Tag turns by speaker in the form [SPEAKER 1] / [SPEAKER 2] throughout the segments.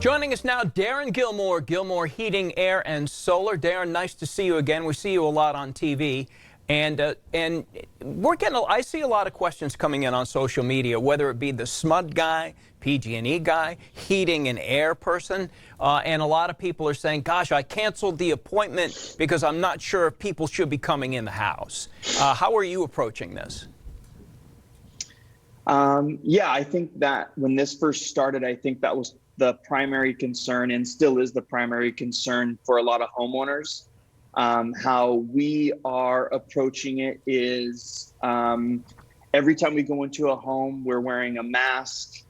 [SPEAKER 1] Joining us now, Darren Gilmore, Gilmore Heating, Air, and Solar. Darren, nice to see you again. We see you a lot on TV. And I see a lot of questions coming in on social media, whether it be the SMUD guy, PG&E guy, heating and air person, and a lot of people are saying, gosh, I canceled the appointment because I'm not sure if people should be coming in the house. How are you approaching this?
[SPEAKER 2] Yeah, I think that when this first started, I think that was the primary concern and still is the primary concern for a lot of homeowners. How we are approaching it is every time we go into a home, we're wearing a mask,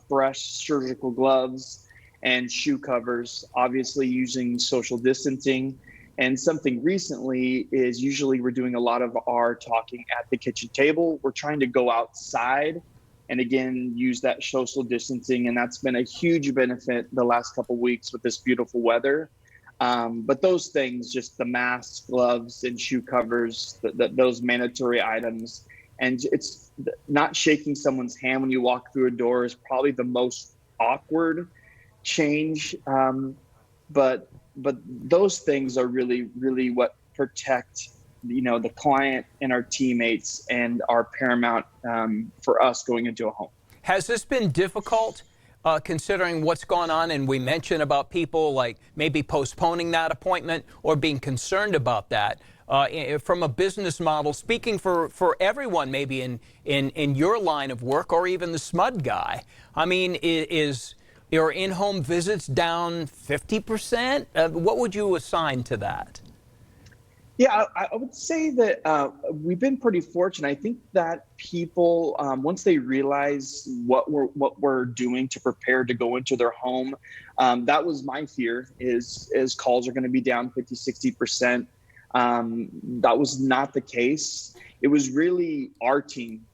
[SPEAKER 2] fresh surgical gloves, and shoe covers, obviously using social distancing. And something recently is usually we're doing a lot of our talking at the kitchen table. We're trying to go outside and again, use that social distancing. And that's been a huge benefit the last couple of weeks with this beautiful weather. But those things, just the masks, gloves, and shoe covers, those mandatory items, and it's not shaking someone's hand when you walk through a door is probably the most awkward change. But those things are really, really what protect, the client and our teammates and are paramount for us going into a home.
[SPEAKER 1] Has this been difficult? Considering what's gone on, and we mentioned about people like maybe postponing that appointment or being concerned about that from a business model, speaking for everyone maybe in your line of work or even the SMUD guy. I mean, is your in-home visits down 50%? What would you assign to that?
[SPEAKER 2] Yeah, I would say that we've been pretty fortunate. I think that people, once they realize what we're doing to prepare to go into their home, that was my fear is calls are going to be down 50, 60%. That was not the case. It was really our team,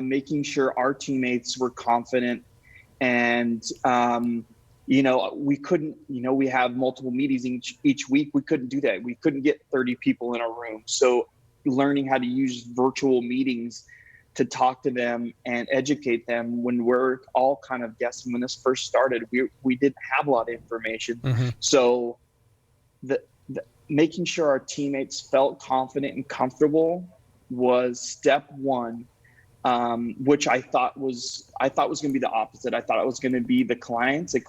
[SPEAKER 2] making sure our teammates were confident and we couldn't, we have multiple meetings each week. We couldn't do that. We couldn't get 30 people in a room. So learning how to use virtual meetings to talk to them and educate them when we're all kind of guessing. When this first started, we didn't have a lot of information. Mm-hmm. So making sure our teammates felt confident and comfortable was step one. Which I thought was going to be the opposite. I thought it was going to be the clients. We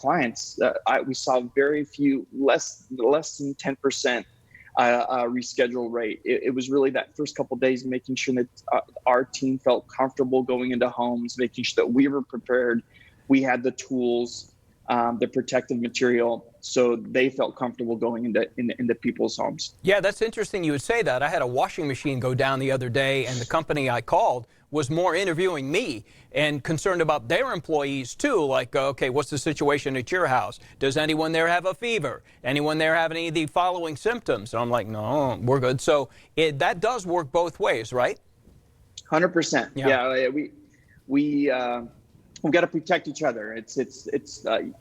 [SPEAKER 2] saw very few, less than 10% reschedule rate. It was really that first couple of days making sure that our team felt comfortable going into homes, making sure that we were prepared, we had the tools, the protective material, so they felt comfortable going into people's homes.
[SPEAKER 1] Yeah, that's interesting you would say that. I had a washing machine go down the other day, and the company I called was more interviewing me and concerned about their employees too, like, okay, what's the situation at your house? Does anyone there have a fever? Anyone there have any of the following symptoms? And I'm like, no, we're good. So that does work both ways, right?
[SPEAKER 2] 100%. Yeah, we got to protect each other. It's the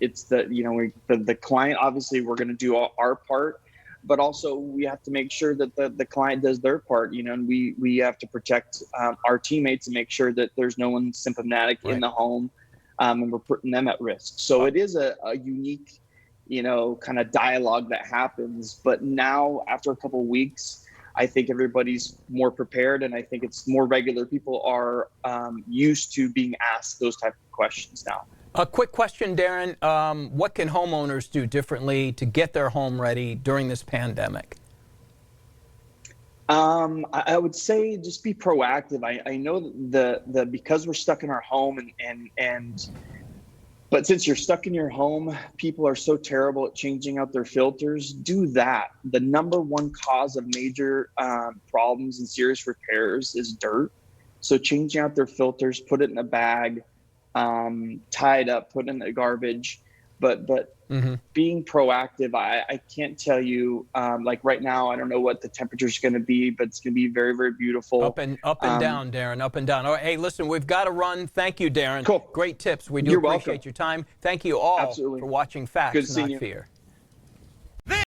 [SPEAKER 2] client. Obviously, we're going to do our part, but also we have to make sure that the client does their part. And we have to protect our teammates and make sure that there's no one symptomatic in the home, and we're putting them at risk. So it is a unique, kind of dialogue that happens. But now, after a couple of weeks, I think everybody's more prepared, and I think it's more regular. People are used to being asked those type of questions now.
[SPEAKER 1] A quick question, Darren. What can homeowners do differently to get their home ready during this pandemic?
[SPEAKER 2] I would say just be proactive. I know the because we're stuck in our home but since you're stuck in your home, people are so terrible at changing out their filters. Do that. The number one cause of major problems and serious repairs is dirt. So changing out their filters, put it in a bag, tie it up, put it in the garbage. But being proactive, I can't tell you, like right now, I don't know what the temperature is going to be, but it's going to be very, very beautiful.
[SPEAKER 1] Up and down, Darren, up and down. All right, hey, listen, we've got to run. Thank you, Darren.
[SPEAKER 2] Cool.
[SPEAKER 1] Great tips. We do appreciate your time. Thank you all for watching Facts, Not Fear.